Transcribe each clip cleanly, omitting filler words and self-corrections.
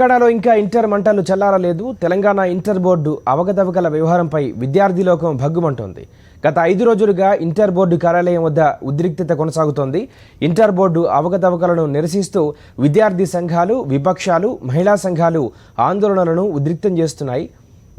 తెలంగాణలో ఇంకా ఇంటర్ మంటలు చల్లారలేదు. తెలంగాణ ఇంటర్ బోర్డు అవకతవకల వ్యవహారంపై విద్యార్థి లోకం భగ్గుమంటోంది. గత 5 రోజులుగా ఇంటర్ బోర్డు కార్యాలయం వద్ద ఉద్రిక్తత కొనసాగుతోంది. ఇంటర్ బోర్డు అవకతవకలను నిరసిస్తూ విద్యార్థి సంఘాలు, విపక్షాలు, మహిళా సంఘాలు ఆందోళనలను ఉద్రిక్తం చేస్తున్నాయి.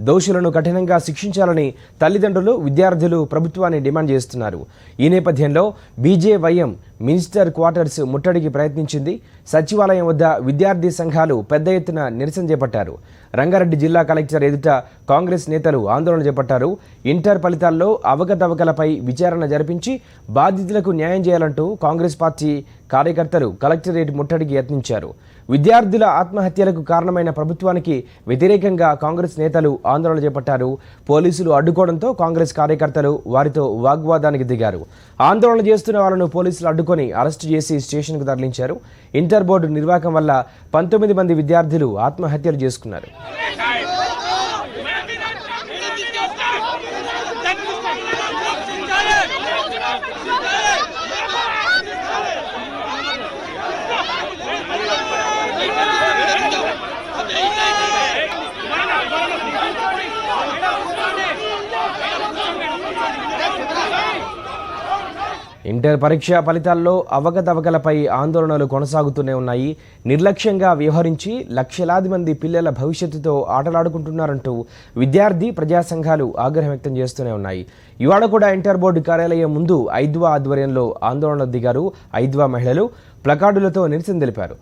దోషులను కఠినంగా శిక్షించాలని తల్లిదండ్రులు, విద్యార్థులు ప్రభుత్వాన్ని డిమాండ్ చేస్తున్నారు. ఈ నేపథ్యంలో బీజేవైఎం మినిస్టర్ క్వార్టర్స్ ముట్టడికి ప్రయత్నించింది. సచివాలయం వద్ద విద్యార్థి సంఘాలు పెద్ద ఎత్తున నిరసన చేపట్టారు. రంగారెడ్డి జిల్లా కలెక్టర్ ఎదుట కాంగ్రెస్ నేతలు ఆందోళన చేపట్టారు. ఇంటర్ ఫలితాల్లో అవకతవకలపై విచారణ జరిపించి బాధితులకు న్యాయం చేయాలంటూ కాంగ్రెస్ పార్టీ కార్యకర్తలు కలెక్టరేట్ ముట్టడికి యత్నించారు. విద్యార్థుల ఆత్మహత్యలకు కారణమైన ప్రభుత్వానికి వ్యతిరేకంగా కాంగ్రెస్ నేతలు ఆందోళన చేపట్టారు. పోలీసులు అడ్డుకోవడంతో కాంగ్రెస్ కార్యకర్తలు వారితో వాగ్వాదానికి దిగారు. ఆందోళన చేస్తున్న వాళ్ళను పోలీసులు అడ్డుకొని అరెస్టు చేసి స్టేషన్కు తరలించారు. ఇంటర్ బోర్డు నిర్వాహకం వల్ల 19 మంది విద్యార్థులు ఆత్మహత్యలు చేసుకున్నారు. ఇంటర్ పరీక్ష ఫలితాల్లో అవకతవకలపై ఆందోళనలు కొనసాగుతూనే ఉన్నాయి. నిర్లక్ష్యంగా వ్యవహరించి లక్షలాది మంది పిల్లల భవిష్యత్తుతో ఆటలాడుకుంటున్నారంటూ విద్యార్థి ప్రజా సంఘాలు ఆగ్రహం వ్యక్తం చేస్తూనే ఉన్నాయి. ఇవాళ కూడా ఇంటర్ బోర్డు కార్యాలయం ముందు ఐద్వా ఆధ్వర్యంలో ఆందోళన దిగారు. ఐద్వా మహిళలు ప్లకార్డులతో నిరసన తెలిపారు.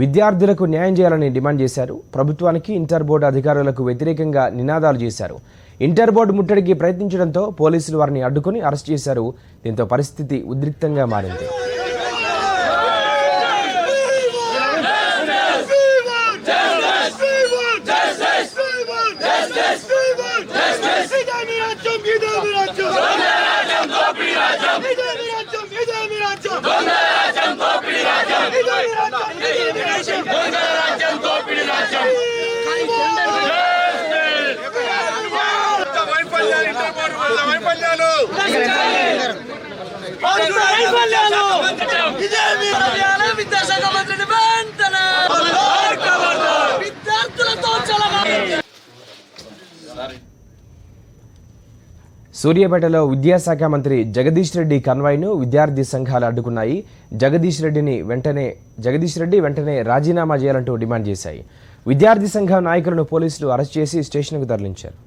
విద్యార్థులకు న్యాయం చేయాలని డిమాండ్ చేశారు. ప్రభుత్వానికి, ఇంటర్ బోర్డు అధికారులకు వ్యతిరేకంగా నినాదాలు చేశారు. ఇంటర్ బోర్డు ముట్టడికి ప్రయత్నించడంతో పోలీసులు వారిని అడ్డుకొని అరెస్ట్ చేశారు. దీంతో పరిస్థితి ఉద్రిక్తంగా మారింది. సూర్యాపేటలో విద్యాశాఖ మంత్రి జగదీష్ రెడ్డి కన్వాయ్ను విద్యార్థి సంఘాలు అడ్డుకున్నాయి. జగదీష్ రెడ్డి వెంటనే రాజీనామా చేయాలంటూ డిమాండ్ చేశాయి. విద్యార్థి సంఘ నాయకులను పోలీసులు అరెస్ట్ చేసి స్టేషన్కు తరలించారు.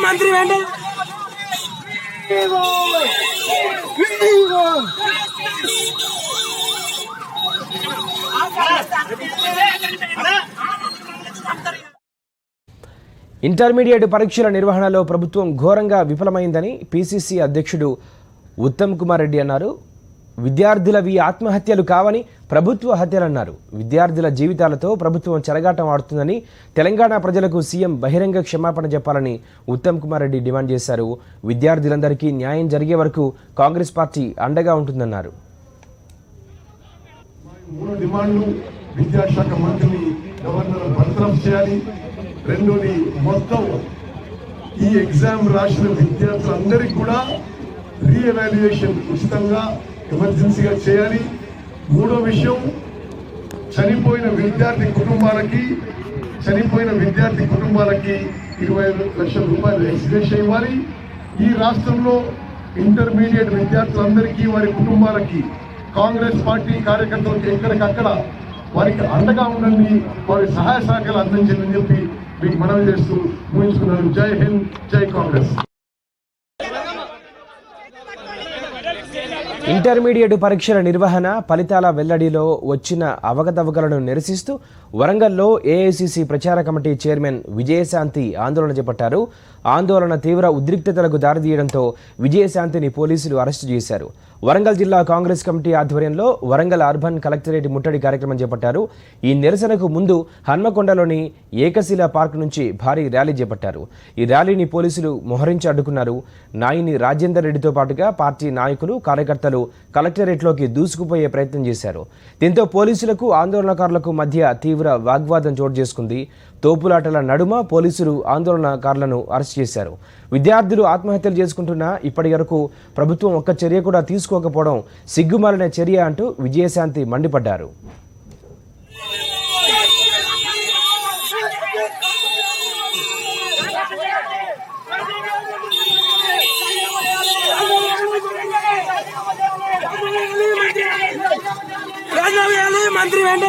మంత్రి ఇంటర్మీడియట్ పరీక్షల నిర్వహణలో ప్రభుత్వం ఘోరంగా విఫలమైందని పిసిసి అధ్యక్షుడు ఉత్తమ్ కుమార్ రెడ్డి అన్నారు. విద్యార్థులవి ఆత్మహత్యలు కావని ప్రభుత్వ హత్యలన్నారు. విద్యార్థుల జీవితాలతో ప్రభుత్వం చెలగాటం ఆడుతుందని, తెలంగాణ ప్రజలకు సీఎం బహిరంగ క్షమాపణ చెప్పాలని ఉత్తమ్ కుమార్ రెడ్డి డిమాండ్ చేశారు. విద్యార్థులందరికీ న్యాయం జరిగే వరకు కాంగ్రెస్ పార్టీ అండగా ఉంటుందన్నారు. విద్యాశాఖ మంత్రిని గవర్నర్ బర్తరఫ్ చేయాలి. రెండోది, మొత్తం ఈ ఎగ్జామ్ రాసిన విద్యార్థులందరికీ కూడా రీఎవాల్యుయేషన్ ఉచితంగా ఎమర్జెన్సీగా చేయాలి. మూడో విషయం, చనిపోయిన విద్యార్థి కుటుంబాలకి 25 లక్షల రూపాయలు ఎక్స్గ్రేషన్ ఇవ్వాలి. ఈ రాష్ట్రంలో ఇంటర్మీడియట్ విద్యార్థులందరికీ, వారి కుటుంబాలకి కాంగ్రెస్ పార్టీ కార్యకర్తలకు ఎక్కడికక్కడ వారికి అండగా ఉండండి, వారి సహాయ సహకారాలు అందించాలని చెప్పి మీకు మనవి చేస్తూ ముగించుకున్నాను. జై హింద్, జై కాంగ్రెస్. ఇంటర్మీడియట్ పరీక్షల నిర్వహణ ఫలితాల వెల్లడిలో వచ్చిన అవకతవకలను నిరసిస్తూ వరంగల్లో ఏఐసిసి ప్రచార కమిటీ చైర్మన్ విజయశాంతి ఆందోళన చేపట్టారు. ఆందోళన తీవ్ర ఉద్రిక్తతలకు దారితీయడంతో విజయశాంతిని పోలీసులు అరెస్టు చేశారు. వరంగల్ జిల్లా కాంగ్రెస్ కమిటీ ఆధ్వర్యంలో వరంగల్ అర్బన్ కలెక్టరేట్ ముట్టడి కార్యక్రమం చేపట్టారు. ఈ నిరసనకు ముందు హన్మకొండలోని ఏకశిలా పార్క్ నుంచి భారీ ర్యాలీ చేపట్టారు. ఈ ర్యాలీని పోలీసులు మోహరించి అడ్డుకున్నారు. నాయిని రాజేందర్ రెడ్డితో పాటుగా పార్టీ నాయకులు, కార్యకర్తలు కలెక్టరేట్లోకి దూసుకుపోయే ప్రయత్నం చేశారు. దీంతో పోలీసులకు ఆందోళనకారులకు మధ్య తీవ్ర వాగ్వాదం చోటు చేసుకుంది. తోపులాటల నడుమ పోలీసులు ఆందోళనకారులను అరెస్ట్ చేశారు. విద్యార్థులు ఆత్మహత్యలు చేసుకుంటున్నా ఇప్పటి వరకు ప్రభుత్వం ఒక్క చర్య కూడా తీసుకోకపోవడం సిగ్గుమాలిన చర్య అంటూ విజయశాంతి మండిపడ్డారు. మంత్రి వెంట